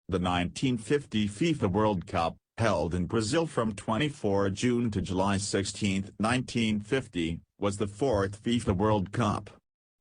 The 1950 FIFA World Cup, held in Brazil from 24 June to July 16, 1950, was the fourth FIFA World Cup.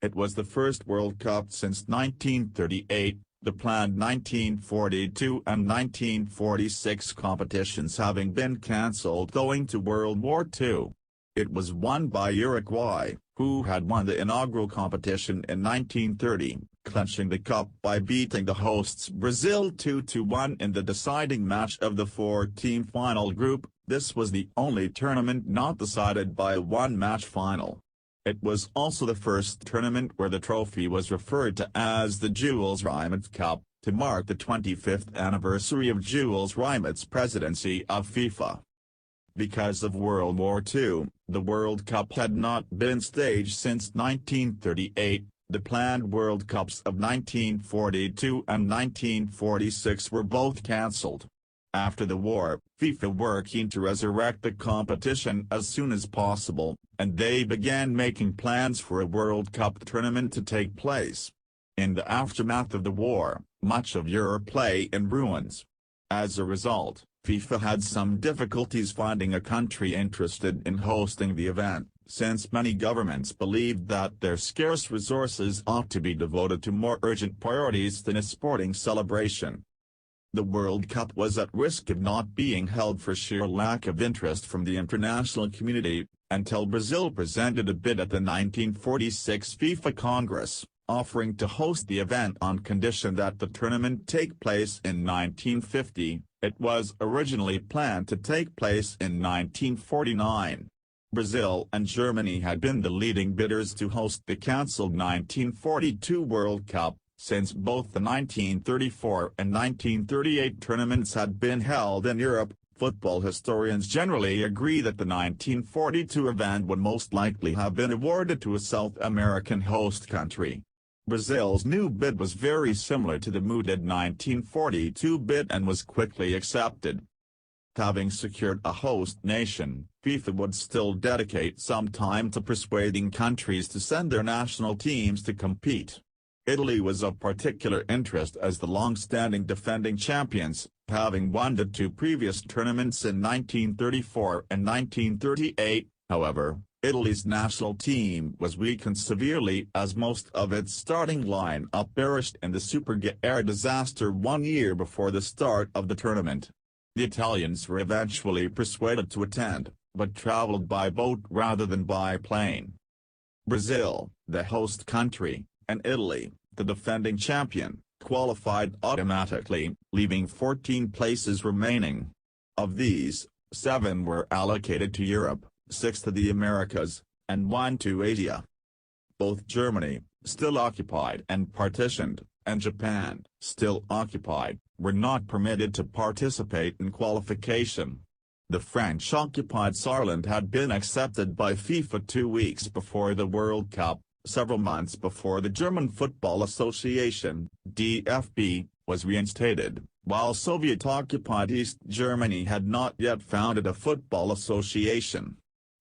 It was the first World Cup since 1938, the planned 1942 and 1946 competitions having been cancelled owing to World War II. It was won by Uruguay, who had won the inaugural competition in 1930, clinching the cup by beating the hosts Brazil 2-1 in the deciding match of the four-team final group. This was the only tournament not decided by a one-match final. It was also the first tournament where the trophy was referred to as the Jules Rimet Cup, to mark the 25th anniversary of Jules Rimet's presidency of FIFA. Because of World War II, the World Cup had not been staged since 1938. The planned World Cups of 1942 and 1946 were both cancelled. After the war, FIFA were keen to resurrect the competition as soon as possible, and they began making plans for a World Cup tournament to take place. In the aftermath of the war, much of Europe lay in ruins. As a result, FIFA had some difficulties finding a country interested in hosting the event, since many governments believed that their scarce resources ought to be devoted to more urgent priorities than a sporting celebration. The World Cup was at risk of not being held for sheer lack of interest from the international community, until Brazil presented a bid at the 1946 FIFA Congress, offering to host the event on condition that the tournament take place in 1950. It was originally planned to take place in 1949. Brazil and Germany had been the leading bidders to host the cancelled 1942 World Cup, since both the 1934 and 1938 tournaments had been held in Europe. Football historians generally agree that the 1942 event would most likely have been awarded to a South American host country. Brazil's new bid was very similar to the mooted 1942 bid and was quickly accepted. Having secured a host nation, FIFA would still dedicate some time to persuading countries to send their national teams to compete. Italy was of particular interest as the long-standing defending champions, having won the two previous tournaments in 1934 and 1938. However, Italy's national team was weakened severely as most of its starting line-up perished in the Superga disaster 1 year before the start of the tournament. The Italians were eventually persuaded to attend, but traveled by boat rather than by plane. Brazil, the host country, and Italy, the defending champion, qualified automatically, leaving 14 places remaining. Of these, 7 were allocated to Europe, 6 to the Americas, and 1 to Asia. Both Germany, still occupied and partitioned, and Japan, still occupied, were not permitted to participate in qualification. The French-occupied Saarland had been accepted by FIFA 2 weeks before the World Cup, several months before the German Football Association, DFB, was reinstated, while Soviet-occupied East Germany had not yet founded a football association.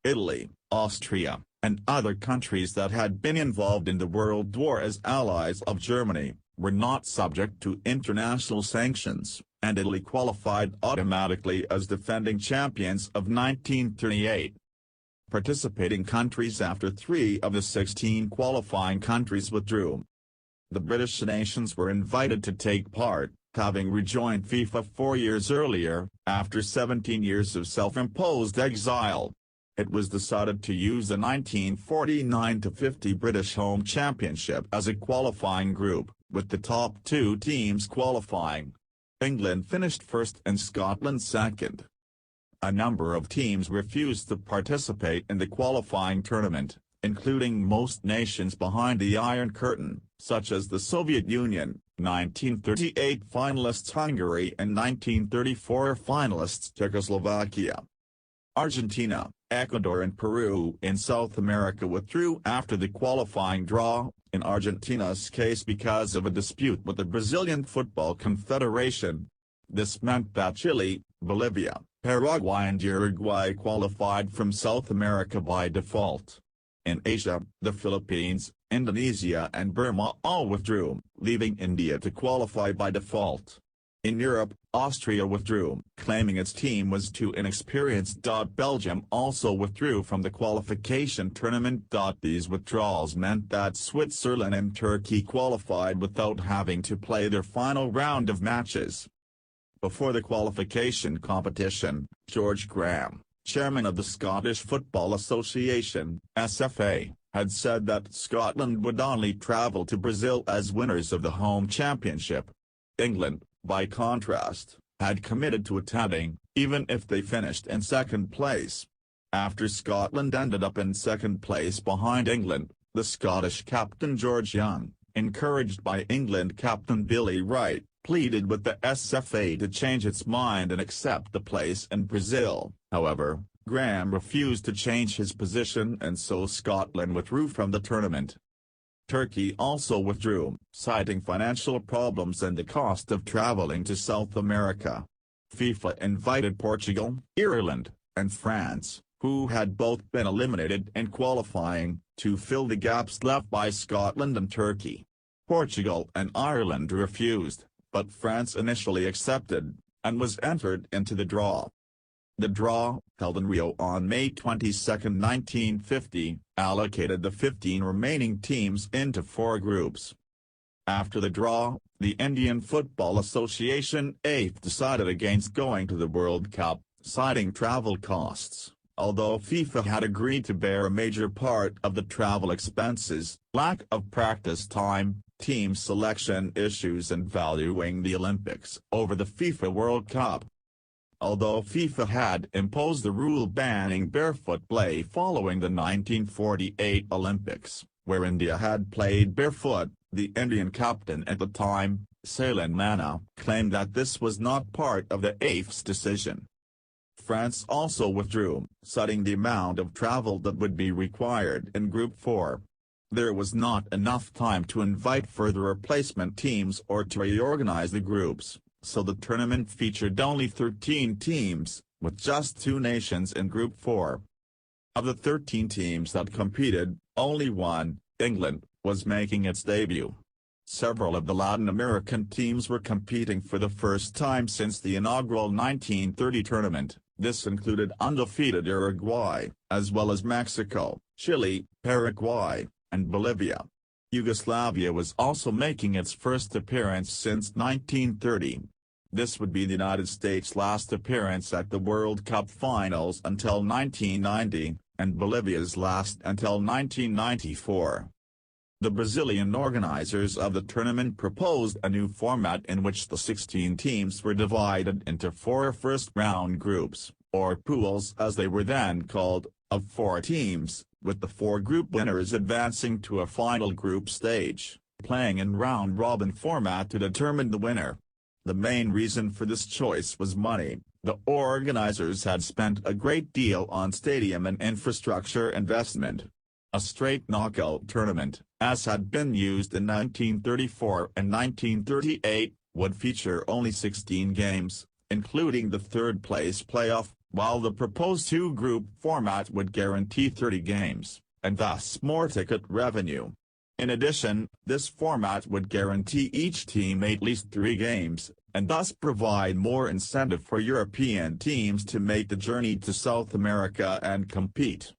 Italy, Austria, and other countries that had been involved in the World War as allies of Germany, were not subject to international sanctions, and Italy qualified automatically as defending champions of 1938. Participating countries after 3 of the 16 qualifying countries withdrew. The British nations were invited to take part, having rejoined FIFA 4 years earlier, after 17 years of self-imposed exile. It was decided to use the 1949-50 British Home Championship as a qualifying group, with the top 2 teams qualifying. England finished first and Scotland second. A number of teams refused to participate in the qualifying tournament, including most nations behind the Iron Curtain, such as the Soviet Union, 1938 finalists Hungary and 1934 finalists Czechoslovakia. Argentina, Ecuador and Peru in South America withdrew after the qualifying draw, in Argentina's case because of a dispute with the Brazilian Football Confederation. This meant that Chile, Bolivia, Paraguay and Uruguay qualified from South America by default. In Asia, the Philippines, Indonesia and Burma all withdrew, leaving India to qualify by default. In Europe, Austria withdrew, claiming its team was too inexperienced. Belgium also withdrew from the qualification tournament. These withdrawals meant that Switzerland and Turkey qualified without having to play their final round of matches. Before the qualification competition, George Graham, chairman of the Scottish Football Association (SFA), had said that Scotland would only travel to Brazil as winners of the home championship. England, by contrast, had committed to attending, even if they finished in second place. After Scotland ended up in second place behind England, the Scottish captain George Young, encouraged by England captain Billy Wright, pleaded with the SFA to change its mind and accept the place in Brazil. However, Graham refused to change his position, and so Scotland withdrew from the tournament. Turkey also withdrew, citing financial problems and the cost of traveling to South America. FIFA invited Portugal, Ireland, and France, who had both been eliminated in qualifying, to fill the gaps left by Scotland and Turkey. Portugal and Ireland refused, but France initially accepted, and was entered into the draw. The draw, held in Rio on May 22, 1950, allocated the 15 remaining teams into 4 groups. After the draw, the Indian Football Association (AIF) decided against going to the World Cup, citing travel costs. Although FIFA had agreed to bear a major part of the travel expenses, lack of practice time, team selection issues and valuing the Olympics over the FIFA World Cup. Although FIFA had imposed the rule banning barefoot play following the 1948 Olympics, where India had played barefoot, the Indian captain at the time, Sailen Manna, claimed that this was not part of the AIF's decision. France also withdrew, citing the amount of travel that would be required in Group 4. There was not enough time to invite further replacement teams or to reorganize the groups, so the tournament featured only 13 teams, with just 2 nations in Group 4. Of the 13 teams that competed, only one, England, was making its debut. Several of the Latin American teams were competing for the first time since the inaugural 1930 tournament. This included undefeated Uruguay, as well as Mexico, Chile, Paraguay, and Bolivia. Yugoslavia was also making its first appearance since 1930. This would be the United States' last appearance at the World Cup finals until 1990, and Bolivia's last until 1994. The Brazilian organizers of the tournament proposed a new format in which the 16 teams were divided into 4 first-round groups, or pools as they were then called, of 4 teams, with the 4 group winners advancing to a final group stage, playing in round-robin format to determine the winner. The main reason for this choice was money. The organizers had spent a great deal on stadium and infrastructure investment. A straight knockout tournament, as had been used in 1934 and 1938, would feature only 16 games, including the third-place playoff, while the proposed 2-group format would guarantee 30 games, and thus more ticket revenue. In addition, this format would guarantee each team at least 3 games, and thus provide more incentive for European teams to make the journey to South America and compete.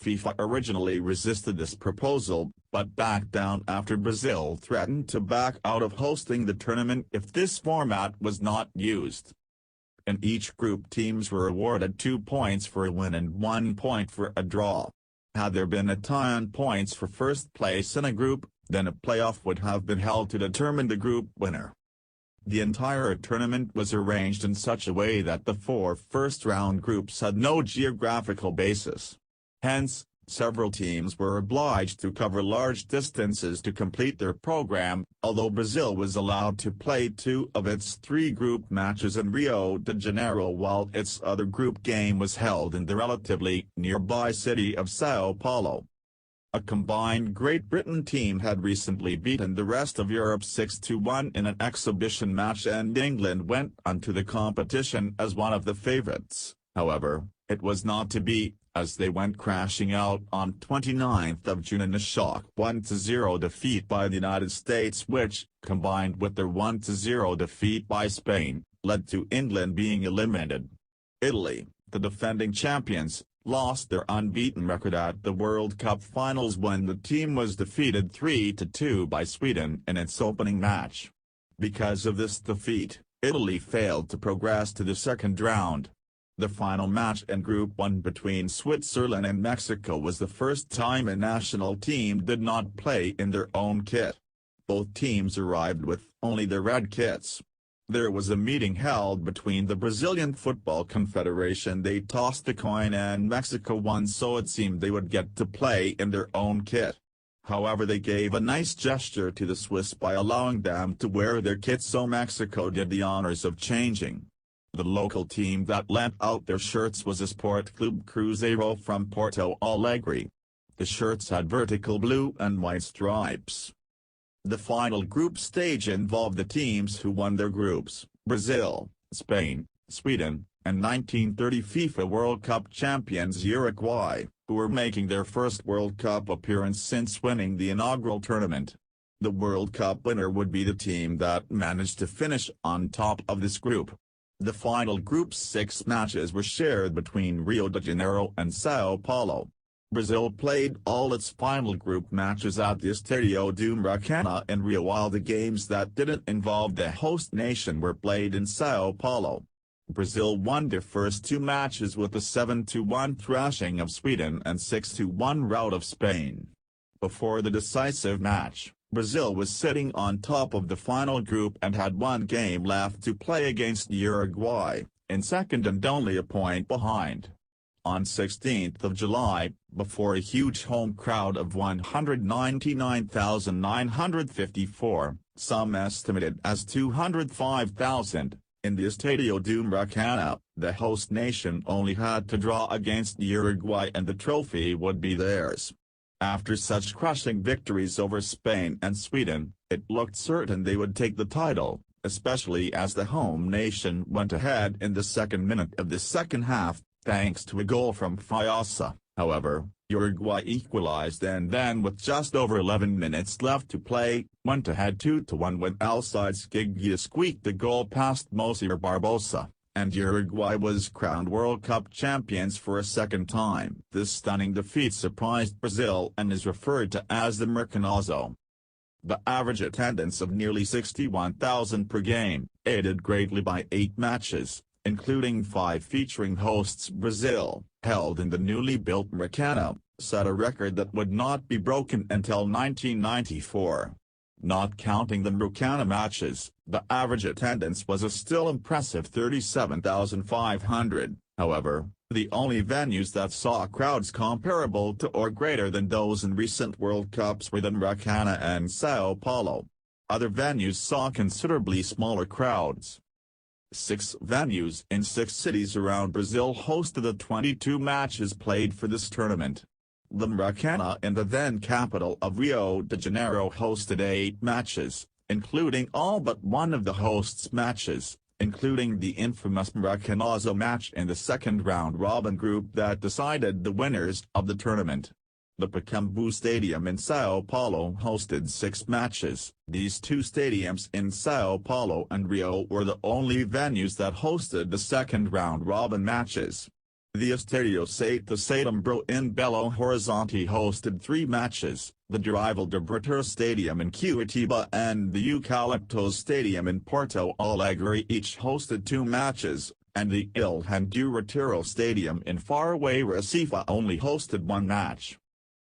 FIFA originally resisted this proposal, but backed down after Brazil threatened to back out of hosting the tournament if this format was not used. In each group, teams were awarded 2 points for a win and 1 point for a draw. Had there been a tie on points for first place in a group, then a playoff would have been held to determine the group winner. The entire tournament was arranged in such a way that the 4 first-round groups had no geographical basis. Hence, several teams were obliged to cover large distances to complete their program, although Brazil was allowed to play 2 of its 3 group matches in Rio de Janeiro while its other group game was held in the relatively nearby city of São Paulo. A combined Great Britain team had recently beaten the rest of Europe 6-1 in an exhibition match, and England went on to the competition as one of the favourites. However, it was not to be, as they went crashing out on 29th of June in a shock 1-0 defeat by the United States, which, combined with their 1-0 defeat by Spain, led to England being eliminated. Italy, the defending champions, lost their unbeaten record at the World Cup finals when the team was defeated 3-2 by Sweden in its opening match. Because of this defeat, Italy failed to progress to the second round. The final match in Group 1 between Switzerland and Mexico was the first time a national team did not play in their own kit. Both teams arrived with only their red kits. There was a meeting held between the Brazilian Football Confederation. They tossed a coin and Mexico won, so it seemed they would get to play in their own kit. However, they gave a nice gesture to the Swiss by allowing them to wear their kits, so Mexico did the honors of changing. The local team that lent out their shirts was Sport Club Cruzeiro from Porto Alegre. The shirts had vertical blue and white stripes. The final group stage involved the teams who won their groups: Brazil, Spain, Sweden, and 1930 FIFA World Cup champions Uruguay, who were making their first World Cup appearance since winning the inaugural tournament. The World Cup winner would be the team that managed to finish on top of this group. The final group's 6 matches were shared between Rio de Janeiro and Sao Paulo. Brazil played all its final group matches at the Estadio do Maracanã in Rio, while the games that didn't involve the host nation were played in Sao Paulo. Brazil won their first 2 matches with a 7-1 thrashing of Sweden and 6-1 rout of Spain. Before the decisive match, Brazil was sitting on top of the final group and had 1 game left to play against Uruguay, in second and only a point behind. On 16th of July, before a huge home crowd of 199,954, some estimated as 205,000, in the Estadio do Maracanã, the host nation only had to draw against Uruguay and the trophy would be theirs. After such crushing victories over Spain and Sweden, it looked certain they would take the title, especially as the home nation went ahead in the second minute of the second half, thanks to a goal from Fiasa. However, Uruguay equalized and then, with just over 11 minutes left to play, went ahead 2-1 when Alcides Giglia squeaked the goal past Mosier Barbosa, and Uruguay was crowned World Cup champions for a second time. This stunning defeat surprised Brazil and is referred to as the Mercanazo. The average attendance of nearly 61,000 per game, aided greatly by 8 matches, including 5 featuring hosts Brazil, held in the newly built Maracanã, set a record that would not be broken until 1994. Not counting the Maracanã matches, the average attendance was a still impressive 37,500. However, the only venues that saw crowds comparable to or greater than those in recent World Cups were the Maracanã and Sao Paulo. Other venues saw considerably smaller crowds. 6 venues in 6 cities around Brazil hosted the 22 matches played for this tournament. The Maracanã in the then capital of Rio de Janeiro hosted 8 matches, including all but one of the hosts' matches, including the infamous Maracanazo match in the second round-robin group that decided the winners of the tournament. The Pacaembu Stadium in Sao Paulo hosted 6 matches. These 2 stadiums in Sao Paulo and Rio were the only venues that hosted the second round-robin matches. The Estadio Sete Setembro in Belo Horizonte hosted 3 matches, the Dorival de Brito Stadium in Curitiba and the Eucaliptos Stadium in Porto Alegre each hosted 2 matches, and the Ilhan do Retiro Stadium in faraway Recife only hosted 1 match.